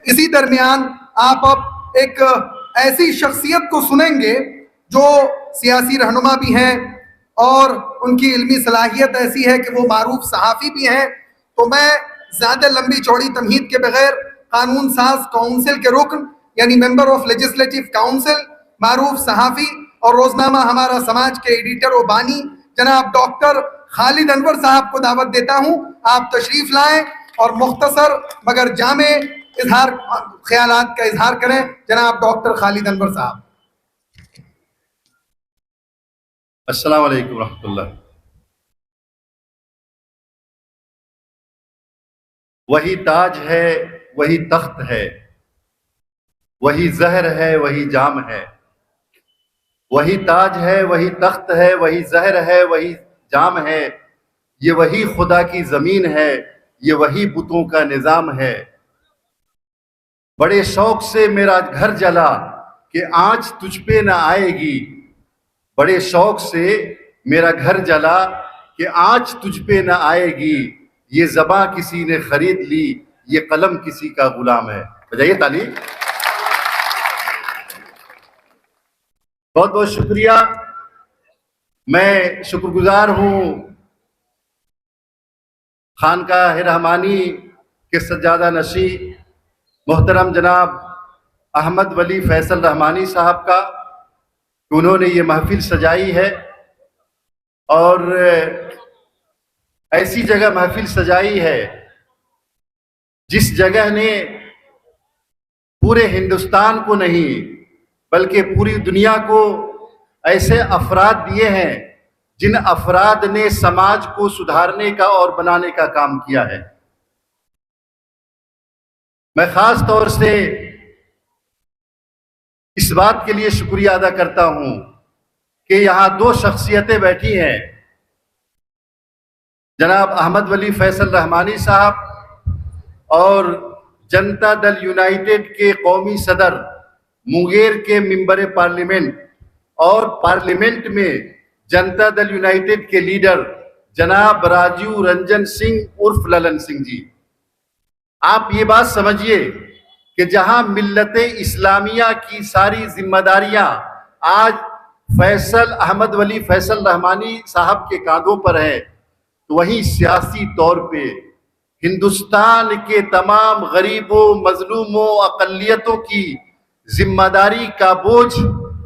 इसी दरमियान आप अब एक ऐसी शख्सियत को सुनेंगे जो सियासी रहनुमा भी हैं और उनकी इल्मी सलाहियत ऐसी है कि वो मारूफ सहाफ़ी भी हैं। तो मैं ज़्यादा लंबी चौड़ी तमहीद के बगैर कानून साज काउंसिल के रुकन यानी मेंबर ऑफ लेजिस्लेटिव काउंसिल, मारूफ सहाफ़ी और रोजनामा हमारा समाज के एडिटर व बानी जनाब डॉक्टर खालिद अनवर साहब को दावत देता हूं, आप तशरीफ लाएं और मुख्तसर मगर जामे इजहार ख्यालात का इजहार करें। जनाब डॉक्टर खालिद अनवर साहब। अस्सलाम वालेकुम रहमतुल्लाह। वही ताज है, वही तख्त है, वही जहर है, वही जाम है। वही ताज है, वही तख्त है, वही जहर है, वही जाम है। ये वही खुदा की जमीन है, ये वही बुतों का निजाम है। बड़े शौक से मेरा घर जला कि आंच तुझ पे न आएगी। बड़े शौक से मेरा घर जला कि आंच तुझ पे न आएगी। ये ज़बां किसी ने खरीद ली, ये कलम किसी का गुलाम है। बजाइए ताली। बहुत बहुत शुक्रिया। मैं शुक्रगुजार हूँ खानकाह रहमानी के सज्जादा नशी मोहतरम जनाब अहमद वली फैसल रहमानी साहब का, उन्होंने ये महफिल सजाई है और ऐसी जगह महफिल सजाई है जिस जगह ने पूरे हिंदुस्तान को नहीं बल्कि पूरी दुनिया को ऐसे अफराद दिए हैं जिन अफराद ने समाज को सुधारने का और बनाने का काम किया है। मैं खास तौर से इस बात के लिए शुक्रिया अदा करता हूं कि यहां दो शख्सियतें बैठी हैं, जनाब अहमद वली फैसल रहमानी साहब और जनता दल यूनाइटेड के कौमी सदर, मुंगेर के मिंबर पार्लियामेंट और पार्लियामेंट में जनता दल यूनाइटेड के लीडर जनाब राजीव रंजन सिंह उर्फ ललन सिंह जी। आप ये बात समझिए कि जहां मिल्लते इस्लामिया की सारी जिम्मेदारियां आज फैसल अहमद वली फैसल रहमानी साहब के कांधों पर है, तो वहीं सियासी तौर पे हिंदुस्तान के तमाम गरीबों, मजलूमों, अकलियतों की जिम्मेदारी का बोझ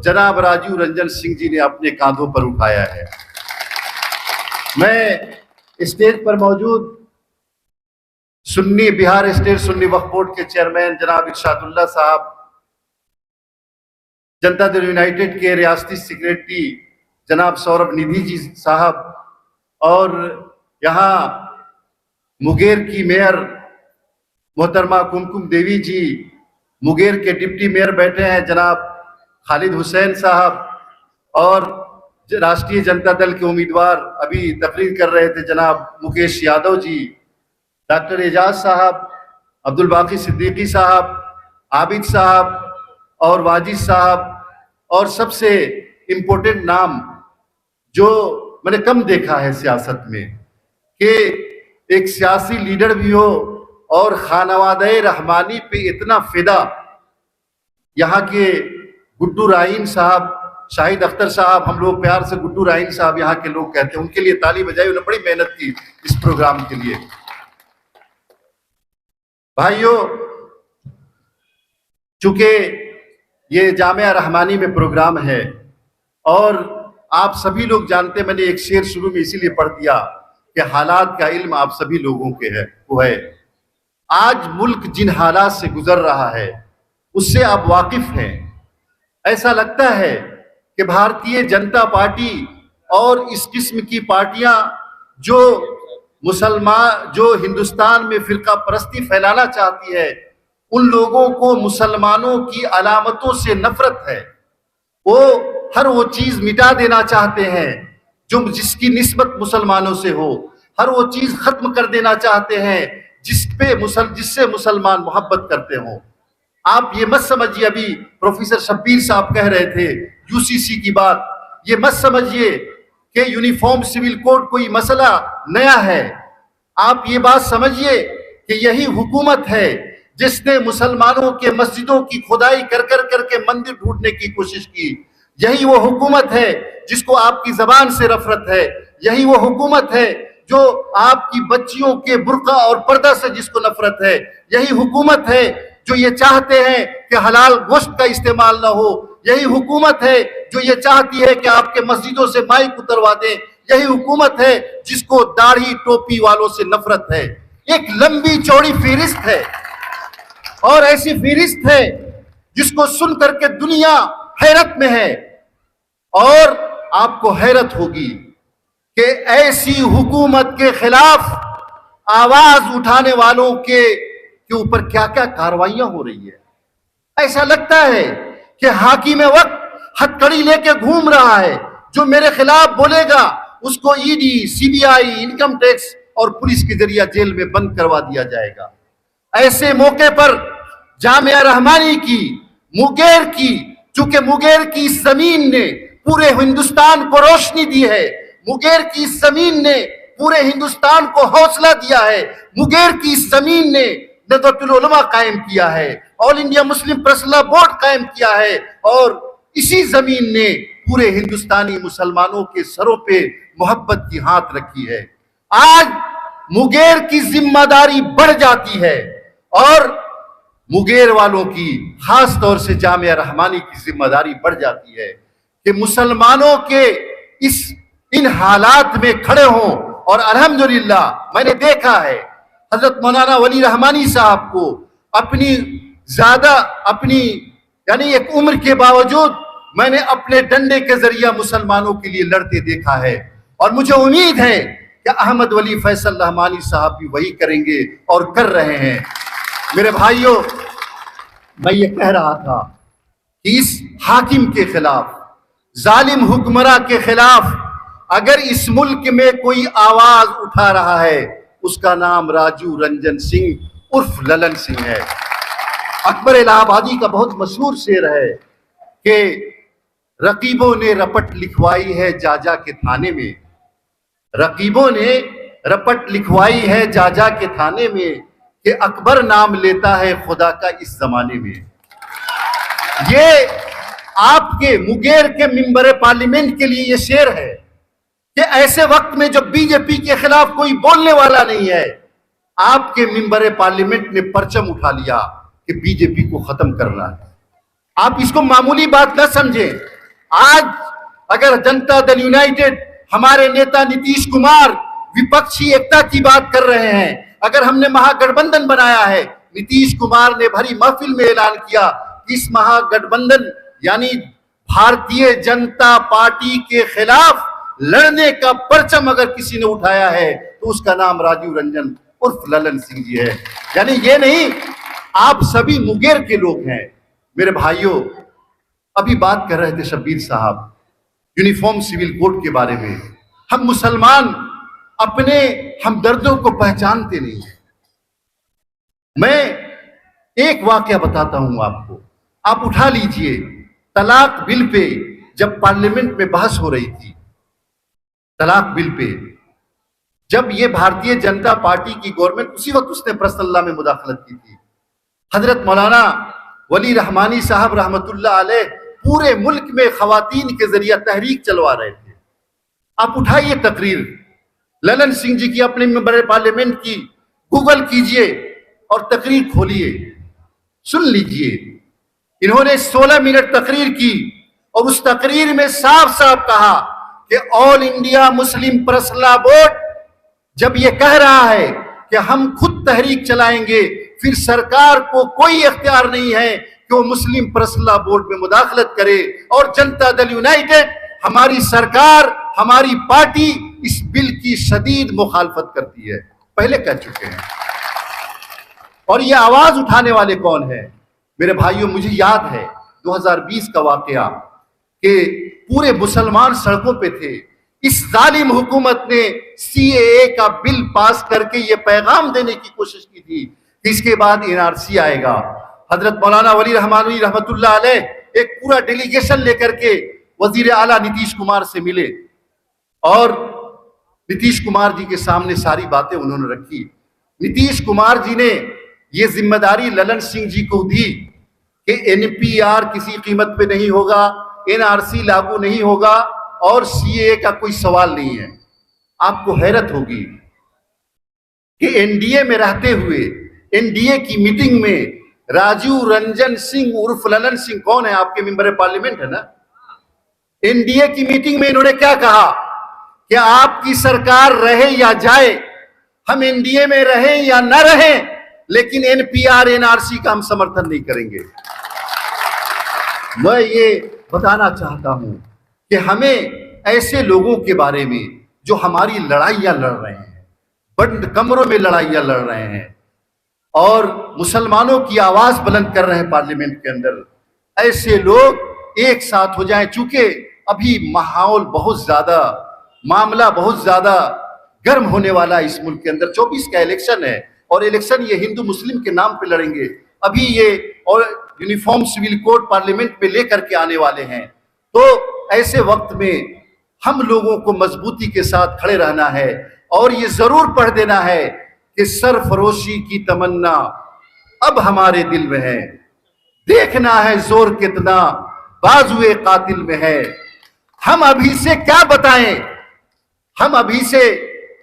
जनाब राजीव रंजन सिंह जी ने अपने कांधों पर उठाया है। मैं स्टेज पर मौजूद सुन्नी बिहार स्टेट सुन्नी वक्फ बोर्ड के चेयरमैन जनाब इरशादुल्लाह साहब, जनता दल यूनाइटेड के रियासती सेक्रेटरी जनाब सौरभ निधि जी साहब और यहाँ मुंगेर की मेयर मोहतरमा कुमकुम देवी जी, मुंगेर के डिप्टी मेयर बैठे हैं जनाब खालिद हुसैन साहब और राष्ट्रीय जनता दल के उम्मीदवार अभी तकरीर कर रहे थे जनाब मुकेश यादव जी, डॉक्टर एजाज साहब, अब्दुल बाकी सिद्दीकी साहब, आबिद साहब और वाजिद साहब, और सबसे इम्पोर्टेंट नाम जो मैंने कम देखा है सियासत में कि एक सियासी लीडर भी हो और खानवादे रहमानी पे इतना फिदा, यहाँ के गुड्डू राइन साहब, शाहिद अख्तर साहब, हम लोग प्यार से गुड्डू राइन साहब यहाँ के लोग कहते हैं, उनके लिए ताली बजाई। उन्होंने बड़ी मेहनत की इस प्रोग्राम के लिए। भाइयों, चूंकि ये जामिया रहमानी में प्रोग्राम है और आप सभी लोग जानते हैं, मैंने एक शेर शुरू में इसीलिए पढ़ दिया कि हालात का इल्म आप सभी लोगों के है। आज मुल्क जिन हालात से गुजर रहा है उससे आप वाकिफ हैं। ऐसा लगता है कि भारतीय जनता पार्टी और इस किस्म की पार्टियां जो हिंदुस्तान में फिरका परस्ती फैलाना चाहती है, उन लोगों को मुसलमानों की अलामतों से नफरत है। वो हर वो चीज मिटा देना चाहते हैं जो जिसकी निस्बत मुसलमानों से हो, हर वो चीज खत्म कर देना चाहते हैं जिससे मुसलमान मोहब्बत करते हो। आप ये मत समझिए, अभी प्रोफेसर शब्बीर साहब कह रहे थे यूसीसी की बात, ये मत समझिए कि यूनिफॉर्म सिविल कोड कोई मसला नया है। आप ये बात समझिए कि यही हुकूमत है जिसने मुसलमानों के मस्जिदों की खुदाई कर करके मंदिर ढूंढने की कोशिश की। यही वो हुकूमत है जिसको आपकी जबान से नफरत है। यही वो हुकूमत है जो आपकी बच्चियों के बुर्का और पर्दा से जिसको नफरत है। यही हुकूमत है जो ये चाहते हैं कि हलाल गोश्त का इस्तेमाल ना हो। यही हुकूमत है जो ये चाहती है कि आपके मस्जिदों से माइक उतरवा दें। यही हुकूमत है जिसको दाढ़ी टोपी वालों से नफरत है। एक लंबी चौड़ी फहरिस्त है, और ऐसी फहरिस्त है जिसको सुन करके दुनिया हैरत में है। और आपको हैरत होगी कि ऐसी हुकूमत के खिलाफ आवाज उठाने वालों के ऊपर क्या क्या कार्रवाइयां हो रही है। ऐसा लगता है कि हाकिम वक्त हथकड़ी लेके घूम रहा है, जो मेरे खिलाफ बोलेगा उसको ईडी, सीबीआई, इनकम टैक्स और पुलिस के जरिए जेल में बंद करवा दिया जाएगा। ऐसे मौके पर जामिया रहमानी की, मुंगेर की, चूंकि मुंगेर की इस जमीन ने पूरे हिंदुस्तान को रोशनी दी है, मुंगेर की इस जमीन ने पूरे हिंदुस्तान को हौसला दिया है, मुंगेर की इस जमीन ने नदवतुल उलमा कायम किया है, all India Muslim personal board कायम किया है, और इसी जमीन ने पूरे हिंदुस्तानी मुसलमानों के सरों पे मोहब्बत की हाथ रखी है। आज मुंगेर की जिम्मेदारी बढ़ जाती है, और मुंगेर वालों की, खास तौर से जामिया रहमानी की जिम्मेदारी बढ़ जाती है कि मुसलमानों के इन हालात में खड़े हों। और अल्हम्दुलिल्लाह मैंने देखा है हजरत मौलाना वली रहमानी साहब को अपनी यानी एक उम्र के बावजूद मैंने अपने डंडे के जरिए मुसलमानों के लिए लड़ते देखा है, और मुझे उम्मीद है कि अहमद वली फैसल रहमानी साहब भी वही करेंगे और कर रहे हैं। मेरे भाइयों, मैं ये कह रहा था कि इस हाकिम के खिलाफ, जालिम हुक्मरां के खिलाफ अगर इस मुल्क में कोई आवाज उठा रहा है, उसका नाम राजू रंजन सिंह उर्फ ललन सिंह है। अकबर इलाहाबादी का बहुत मशहूर शेर है कि रकीबों ने रपट लिखवाई है जाजा के थाने में, रकीबों ने रपट लिखवाई है जाजा के थाने में कि अकबर नाम लेता है खुदा का इस जमाने में। ये आपके मुंगेर के मिंबर पार्लियामेंट के लिए ये शेर है कि ऐसे वक्त में जब बीजेपी के खिलाफ कोई बोलने वाला नहीं है, आपके मिंबर पार्लियामेंट ने परचम उठा लिया कि बीजेपी को खत्म करना है। आप इसको मामूली बात न समझें। आज अगर जनता दल यूनाइटेड, हमारे नेता नीतीश कुमार विपक्षी एकता की बात कर रहे हैं, अगर हमने महागठबंधन बनाया है, नीतीश कुमार ने भरी महफिल में ऐलान किया कि इस महागठबंधन यानी भारतीय जनता पार्टी के खिलाफ लड़ने का परचम अगर किसी ने उठाया है तो उसका नाम राजीव रंजन उर्फ ललन सिंह जी है। यानी ये नहीं, आप सभी मुंगेर के लोग हैं। मेरे भाइयों, अभी बात कर रहे थे शब्बीर साहब यूनिफॉर्म सिविल कोड के बारे में। हम मुसलमान अपने हमदर्दों को पहचानते नहीं हैं। मैं एक वाकया बताता हूं आपको, आप उठा लीजिए। तलाक बिल पे जब पार्लियामेंट में बहस हो रही थी, तलाक बिल पे जब ये भारतीय जनता पार्टी की गवर्नमेंट, उसी वक्त उसने प्रसल्ला में मुदाखलत की थी। हजरत मौलाना वली रहमानी साहब रहमतुल्लाह अलैह पूरे मुल्क में खवातीन के जरिए तहरीक चलवा रहे थे। आप उठाइए तकरीर ललन सिंह जी की अपने मेंबर पार्लियामेंट की, गूगल कीजिए और तकरीर खोलिए, सुन लीजिए। इन्होंने 16 मिनट तकरीर की और उस तकरीर में साफ साफ कहा कि all India Muslim personal board जब यह कह रहा है कि हम खुद तहरीक चलाएंगे, फिर सरकार को कोई इख्तियार नहीं है कि वो मुस्लिम पर्सनल बोर्ड में मुदाखलत करे। और जनता दल यूनाइटेड, हमारी सरकार, हमारी पार्टी इस बिल की शदीद मुखालफत करती है, पहले कह चुके हैं। और ये आवाज उठाने वाले कौन है? मेरे भाइयों, मुझे याद है 2020 का वाकया कि पूरे मुसलमान सड़कों पे थे। इस जालिम हुकूमत ने सीएए का बिल पास करके ये पैगाम देने की कोशिश की थी कि इसके बाद एनआरसी आएगा। हजरत मौलाना वली रहमानी रहमतुल्लाह अलैह एक पूरा डेलीगेशन लेकर के वजीर आला नीतीश कुमार से मिले और नीतीश कुमार जी के सामने सारी बातें उन्होंने रखी। नीतीश कुमार जी ने ये जिम्मेदारी ललन सिंह जी को दी कि एनपीआर किसी कीमत पे नहीं होगा, एनआरसी लागू नहीं होगा और सीए का कोई सवाल नहीं है। आपको हैरत होगी कि एनडीए में रहते हुए एनडीए की मीटिंग में राजीव रंजन सिंह उर्फ ललन सिंह, कौन है आपके मेंबर पार्लियामेंट है ना, एनडीए की मीटिंग में इन्होंने क्या कहा कि आपकी सरकार रहे या जाए, हम एनडीए में रहें या न रहें, लेकिन एनपीआर एनआरसी का हम समर्थन नहीं करेंगे। मैं ये बताना चाहता हूं कि हमें ऐसे लोगों के बारे में जो हमारी लड़ाइयां लड़ रहे हैं, बंद कमरों में लड़ाइयां लड़ रहे हैं और मुसलमानों की आवाज बुलंद कर रहे हैं पार्लियामेंट के अंदर, ऐसे लोग एक साथ हो जाएं। चूंकि अभी माहौल बहुत ज्यादा, मामला बहुत ज्यादा गर्म होने वाला है इस मुल्क के अंदर। 24 का इलेक्शन है और इलेक्शन ये हिंदू मुस्लिम के नाम पे लड़ेंगे। अभी ये और यूनिफॉर्म सिविल कोड पार्लियामेंट पे लेकर के आने वाले हैं। तो ऐसे वक्त में हम लोगों को मजबूती के साथ खड़े रहना है और ये जरूर पढ़ देना है कि सरफरोशी की तमन्ना अब हमारे दिल में है, देखना है जोर कितना बाजुए कातिल में है। हम अभी से क्या बताएं, हम अभी से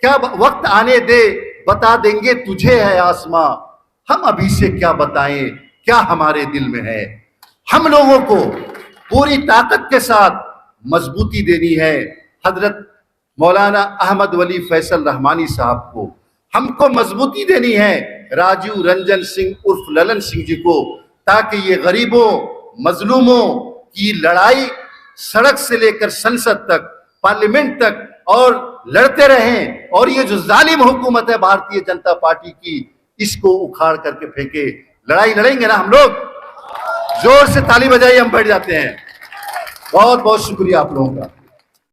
क्या, वक्त आने दे बता देंगे तुझे है आसमां। हम अभी से क्या बताएं क्या हमारे दिल में है। हम लोगों को पूरी ताकत के साथ मजबूती देनी है हजरत मौलाना अहमद वली फैसल रहमानी साहब को, हमको मजबूती देनी है राजीव रंजन सिंह उर्फ ललन सिंह जी को, ताकि ये गरीबों मजलूमों की लड़ाई सड़क से लेकर संसद तक, पार्लियामेंट तक और लड़ते रहें और ये जो जालिम हुकूमत है भारतीय जनता पार्टी की, इसको उखाड़ करके फेंके। लड़ाई लड़ेंगे ना हम लोग, जोर से ताली बजाइए, हम बैठ जाते हैं। बहुत बहुत शुक्रिया आप लोगों का।